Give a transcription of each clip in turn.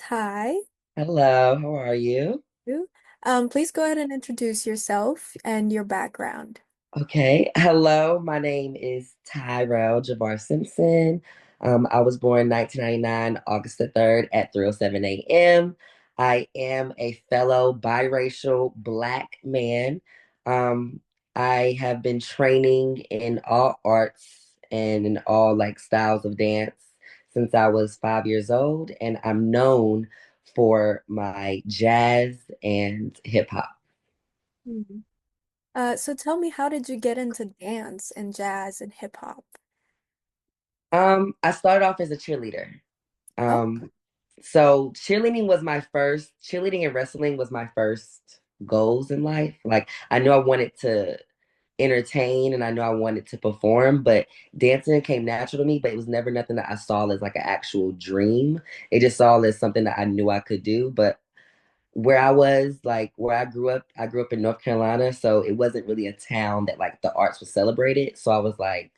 Hi. Hello, how are you? You. Please go ahead and introduce yourself and your background. Okay. Hello, my name is Tyrell Simpson. I was born 1999, August the 3rd at 3:07 a.m. I am a fellow biracial Black man. Um, I have been training in all arts and in all like styles of dance since I was 5 years old, and I'm known for my jazz and hip hop. Mhm. So tell me, how did you get into dance and jazz and hip hop? I started off as a cheerleader. Oh, So cheerleading and wrestling was my first goals in life. Like I knew I wanted to entertain and I knew I wanted to perform, but dancing came natural to me, but it was never nothing that I saw as like an actual dream. It just saw as something that I knew I could do. But where I grew up in North Carolina, so it wasn't really a town that like the arts was celebrated. So I was like,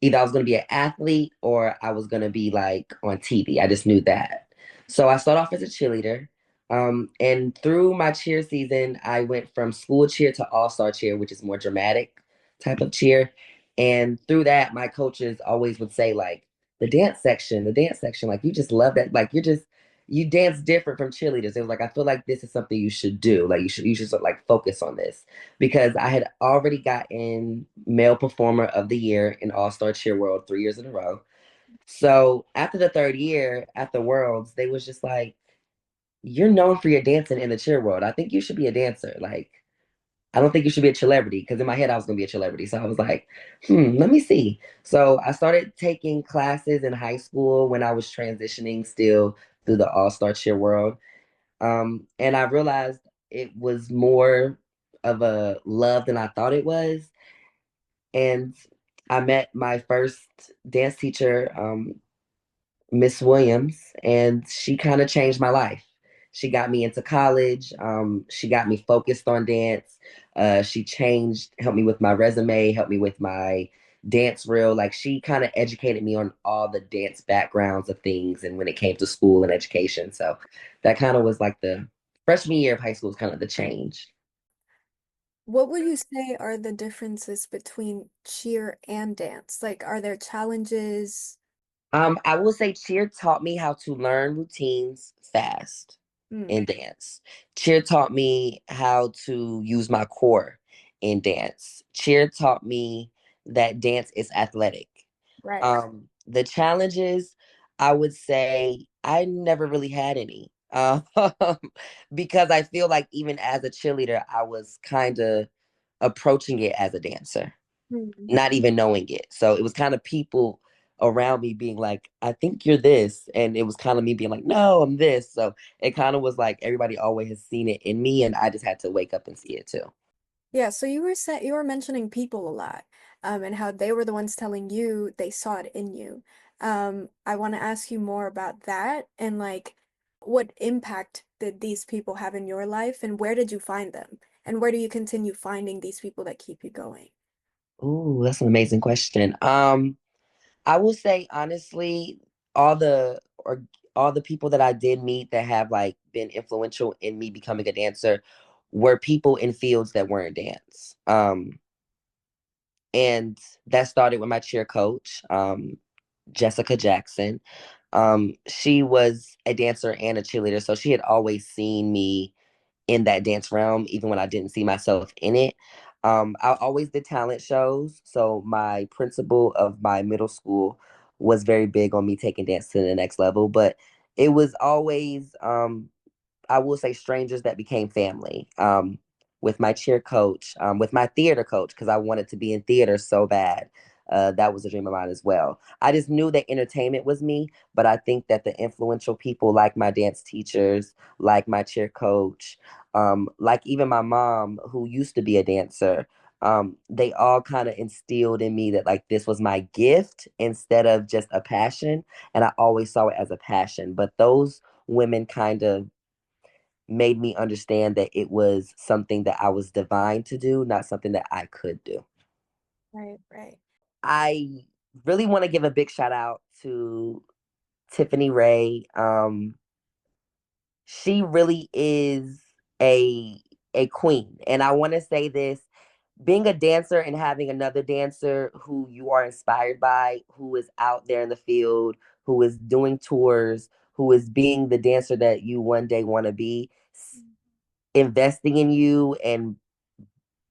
either I was going to be an athlete or I was going to be like on TV. I just knew that. So I started off as a cheerleader. And through my cheer season, I went from school cheer to all-star cheer, which is more dramatic type of cheer. And through that, my coaches always would say, like, the dance section, like, you just love that. Like, you dance different from cheerleaders. It was like, I feel like this is something you should do. Like, you should sort of, like focus on this because I had already gotten Male Performer of the Year in All Star Cheer World 3 years in a row. So after the third year at the Worlds, they was just like, "You're known for your dancing in the cheer world. I think you should be a dancer. Like, I don't think you should be a celebrity." Because in my head, I was gonna be a celebrity. So I was like, let me see. So I started taking classes in high school when I was transitioning still through the All Star Cheer world. And I realized it was more of a love than I thought it was. And I met my first dance teacher, Miss Williams, and she kind of changed my life. She got me into college. She got me focused on dance. She changed, helped me with my resume, helped me with my dance reel. Like she kind of educated me on all the dance backgrounds of things and when it came to school and education. So that kind of was like the freshman year of high school was kind of the change. what would you say are the differences between cheer and dance? Like, are there challenges? I will say cheer taught me how to learn routines fast Hmm, in dance. Cheer taught me how to use my core in dance. Cheer taught me that dance is athletic. right. The challenges, I would say I never really had any. Because I feel like even as a cheerleader, I was kind of approaching it as a dancer, Hmm. not even knowing it. So it was kind of people around me being like, I think you're this. And it was kind of me being like, no, I'm this. So it kind of was like everybody always has seen it in me, and I just had to wake up and see it too. Yeah, so you were mentioning people a lot, and how they were the ones telling you they saw it in you. I want to ask you more about that and like what impact did these people have in your life and where did you find them? And where do you continue finding these people that keep you going? Ooh, that's an amazing question. I will say honestly, all the or all the people that I did meet that have like been influential in me becoming a dancer were people in fields that weren't dance. And that started with my cheer coach, Jessica Jackson. She was a dancer and a cheerleader, so she had always seen me in that dance realm, even when I didn't see myself in it. I always did talent shows, so my principal of my middle school was very big on me taking dance to the next level. But it was always, I will say, strangers that became family. With my cheer coach, with my theater coach, because I wanted to be in theater so bad. That was a dream of mine as well. I just knew that entertainment was me, but I think that the influential people like my dance teachers, like my cheer coach, like even my mom, who used to be a dancer, they all kind of instilled in me that like this was my gift instead of just a passion. And I always saw it as a passion. But those women kind of made me understand that it was something that I was divine to do, not something that I could do. Right, right. I really want to give a big shout out to Tiffany Ray. she really is a a queen. And I want to say this, being a dancer and having another dancer who you are inspired by, who is out there in the field, who is doing tours, who is being the dancer that you one day want to be, investing in you and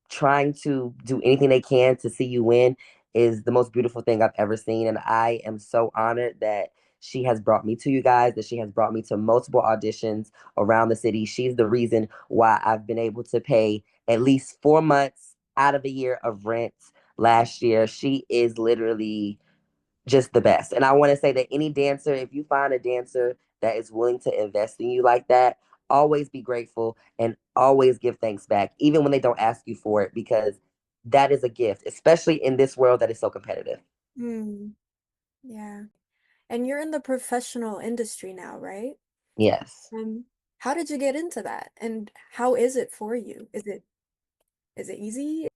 trying to do anything they can to see you win is the most beautiful thing I've ever seen. And I am so honored that she has brought me to you guys, that she has brought me to multiple auditions around the city. She's the reason why I've been able to pay at least 4 months out of a year of rent last year. She is literally just the best. And I want to say that any dancer, if you find a dancer that is willing to invest in you like that, always be grateful and always give thanks back, even when they don't ask you for it, because that is a gift, especially in this world that is so competitive. Mm, yeah. And you're in the professional industry now, right? Yes. Um, how did you get into that? And how is it for you? Is it easy?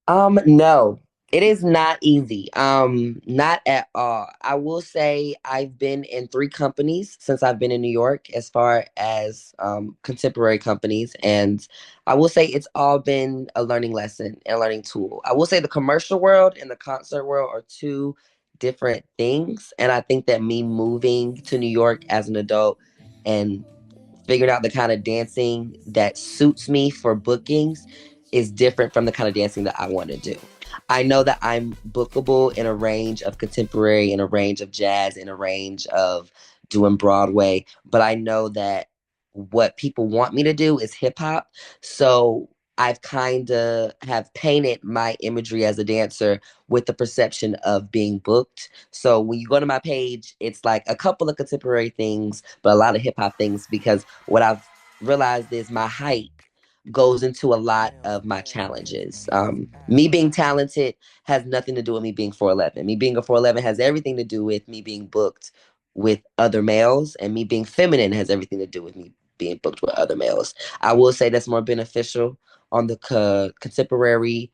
No, it is not easy. Not at all. I will say I've been in 3 companies since I've been in New York as far as contemporary companies. And I will say it's all been a learning lesson and a learning tool. I will say the commercial world and the concert world are two different things. And I think that me moving to New York as an adult and figuring out the kind of dancing that suits me for bookings is different from the kind of dancing that I want to do. I know that I'm bookable in a range of contemporary, in a range of jazz, in a range of doing Broadway, but I know that what people want me to do is hip hop. So I've kind of have painted my imagery as a dancer with the perception of being booked. So when you go to my page, it's like a couple of contemporary things, but a lot of hip hop things because what I've realized is my height goes into a lot of my challenges. Me being talented has nothing to do with me being 4'11. Me being a 4'11 has everything to do with me being booked with other males, and me being feminine has everything to do with me being booked with other males. I will say that's more beneficial on the contemporary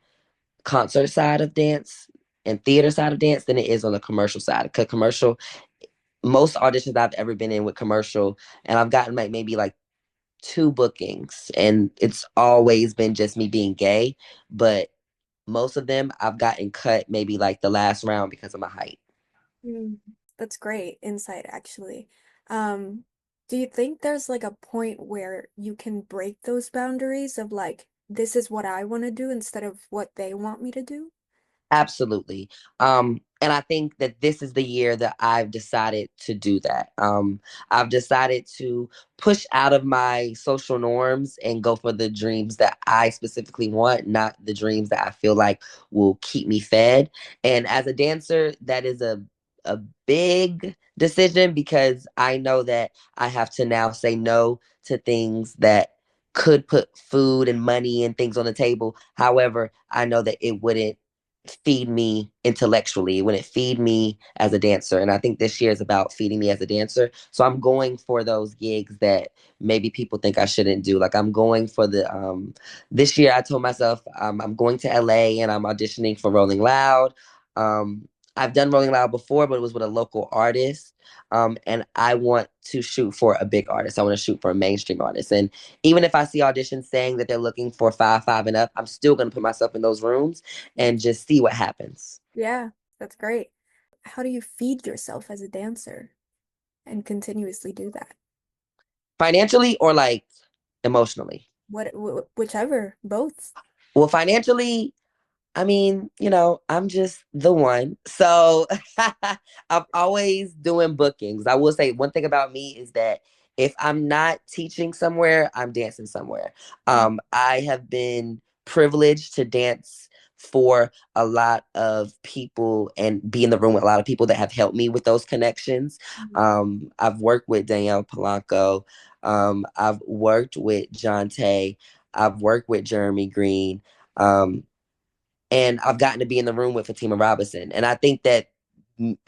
concert side of dance and theater side of dance than it is on the commercial side. Because commercial, most auditions I've ever been in with commercial, and I've gotten like maybe like 2 bookings, and it's always been just me being gay. But most of them I've gotten cut maybe like the last round because of my height. Mm, that's great insight, actually. Um, do you think there's like a point where you can break those boundaries of like, this is what I want to do instead of what they want me to do? Absolutely. And I think that this is the year that I've decided to do that. I've decided to push out of my social norms and go for the dreams that I specifically want, not the dreams that I feel like will keep me fed. And as a dancer, that is a big decision because I know that I have to now say no to things that could put food and money and things on the table. However, I know that it wouldn't feed me intellectually, when it feed me as a dancer. And I think this year is about feeding me as a dancer. So I'm going for those gigs that maybe people think I shouldn't do. Like I'm going for the this year I told myself I'm going to LA and I'm auditioning for Rolling Loud. Um I've done Rolling Loud before, but it was with a local artist. And I want to shoot for a big artist. I want to shoot for a mainstream artist. And even if I see auditions saying that they're looking for 5'5" and up, I'm still going to put myself in those rooms and just see what happens. Yeah, that's great. How do you feed yourself as a dancer and continuously do that? Financially or like emotionally? Whichever, both. Well, financially, I mean, I'm just the one. So I'm always doing bookings. I will say one thing about me is that if I'm not teaching somewhere, I'm dancing somewhere. I have been privileged to dance for a lot of people and be in the room with a lot of people that have helped me with those connections. Mhm. I've worked with Danielle Polanco. I've worked with John Tay. I've worked with Jeremy Green. Um, and I've gotten to be in the room with Fatima Robinson. And I think that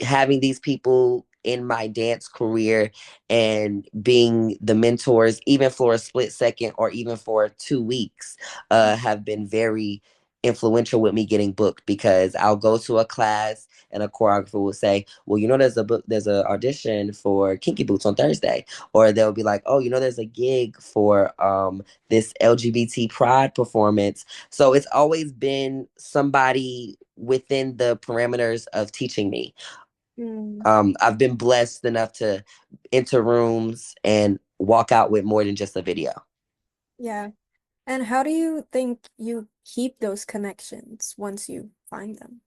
having these people in my dance career and being the mentors, even for a split second or even for 2 weeks, have been very influential with me getting booked because I'll go to a class and a choreographer will say, "Well, there's a audition for Kinky Boots on Thursday," or they'll be like, "Oh, there's a gig for this LGBT Pride performance." So it's always been somebody within the parameters of teaching me. Mm, I've been blessed enough to enter rooms and walk out with more than just a video. yeah. And how do you think you keep those connections once you find them?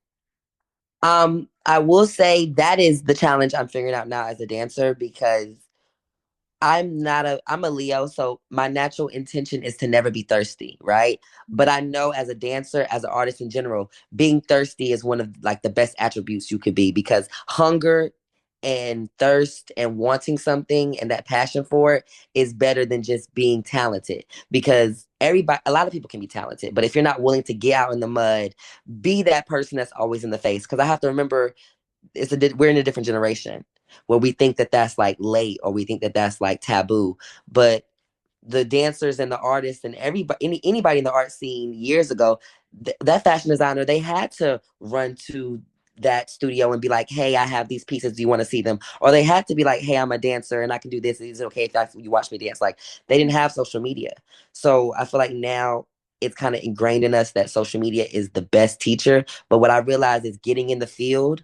I will say that is the challenge I'm figuring out now as a dancer because I'm a Leo, so my natural intention is to never be thirsty, right? But I know as a dancer, as an artist in general, being thirsty is one of like the best attributes you could be because hunger and thirst and wanting something and that passion for it is better than just being talented because a lot of people can be talented, but if you're not willing to get out in the mud, be that person that's always in the face. Because I have to remember we're in a different generation where we think that that's like late or we think that that's like taboo, but the dancers and the artists and anybody in the art scene years ago, that fashion designer, they had to run to that studio and be like, "Hey, I have these pieces, do you want to see them?" Or they had to be like, "Hey, I'm a dancer and I can do this, is it okay if you watch me dance?" Like they didn't have social media. So I feel like now it's kind of ingrained in us that social media is the best teacher, but what I realized is getting in the field,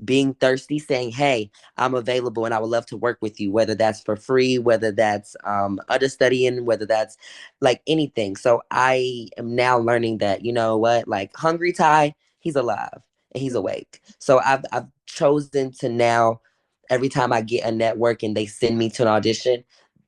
being thirsty, saying, "Hey, I'm available and I would love to work with you," whether that's for free, whether that's understudying, whether that's like anything. So I am now learning that, you know what, like Hungry Ty, he's alive and he's awake. So I've chosen to now, every time I get a network and they send me to an audition,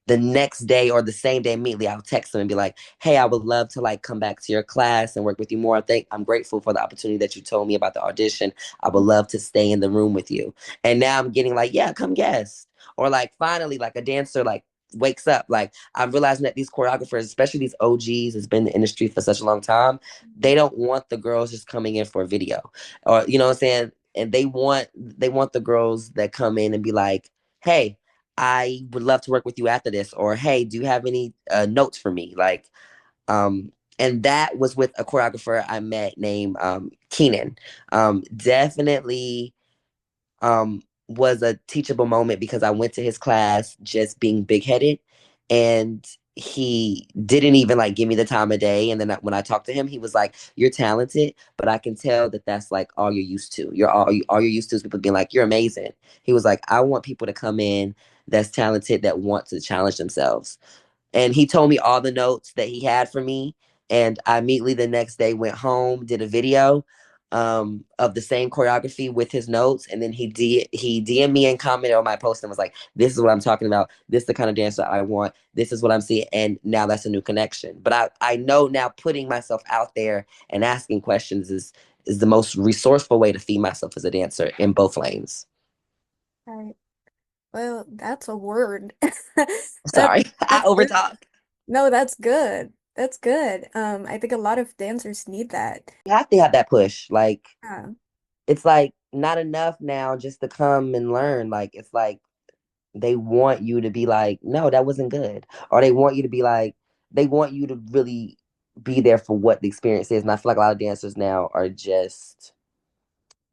the next day or the same day immediately I'll text them and be like, "Hey, I would love to like come back to your class and work with you more. I think I'm grateful for the opportunity that you told me about the audition. I would love to stay in the room with you." And now I'm getting like, "Yeah, come guest." Or like finally like a dancer like wakes up. Like I'm realizing that these choreographers, especially these OGs, has been in the industry for such a long time, they don't want the girls just coming in for a video. Or you know what I'm saying? And they want the girls that come in and be like, "Hey, I would love to work with you after this," or "Hey, do you have any notes for me?" Like, and that was with a choreographer I met named Keenan. Definitely was a teachable moment because I went to his class just being big headed, and he didn't even like give me the time of day. And then when I talked to him, he was like, "You're talented, but I can tell that that's like all you're used to. All you're used to is people being like, 'You're amazing.'" He was like, "I want people to come in that's talented, that want to challenge themselves." And he told me all the notes that he had for me. And I immediately the next day went home, did a video of the same choreography with his notes. And then he DM'd me and commented on my post and was like, "This is what I'm talking about. This is the kind of dancer I want. This is what I'm seeing." And now that's a new connection. But I know now putting myself out there and asking questions is the most resourceful way to feed myself as a dancer in both lanes. Right. Well, that's a word. That Sorry, I that's good. overtalk. No, that's good. That's good. I think a lot of dancers need that. You have to have that push. Like Yeah. it's like not enough now just to come and learn. Like it's like they want you to be like, "No, that wasn't good," or they want you to be like, they want you to really be there for what the experience is. And I feel like a lot of dancers now are just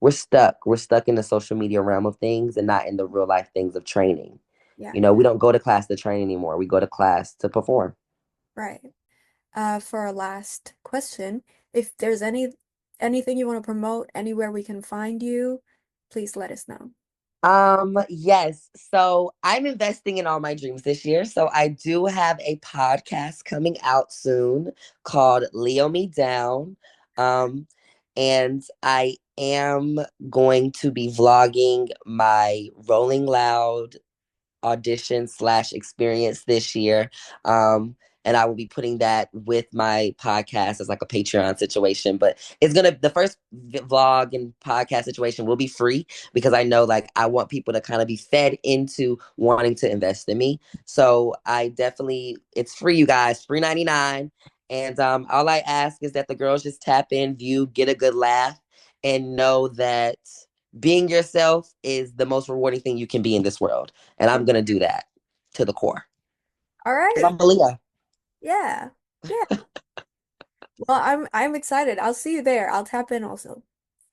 we're stuck in the social media realm of things and not in the real life things of training. Yeah. We don't go to class to train anymore, we go to class to perform. Right. For our last question, if there's anything you want to promote, anywhere we can find you, please let us know. Yes. So I'm investing in all my dreams this year. So I do have a podcast coming out soon called Leo Me Down. Um, and I am going to be vlogging my Rolling Loud audition slash experience this year. And I will be putting that with my podcast as like a Patreon situation. But the first vlog and podcast situation will be free because I know like I want people to kind of be fed into wanting to invest in me. So it's free, you guys, free 99. And all I ask is that the girls just tap in, view, get a good laugh, and know that being yourself is the most rewarding thing you can be in this world. And I'm gonna do that to the core All because right. I'm a Leo. Yeah. Yeah. Well, I'm excited. I'll see you there. I'll tap in also.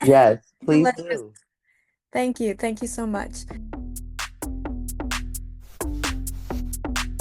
Yes, please Let's just do. thank you. Thank you so much.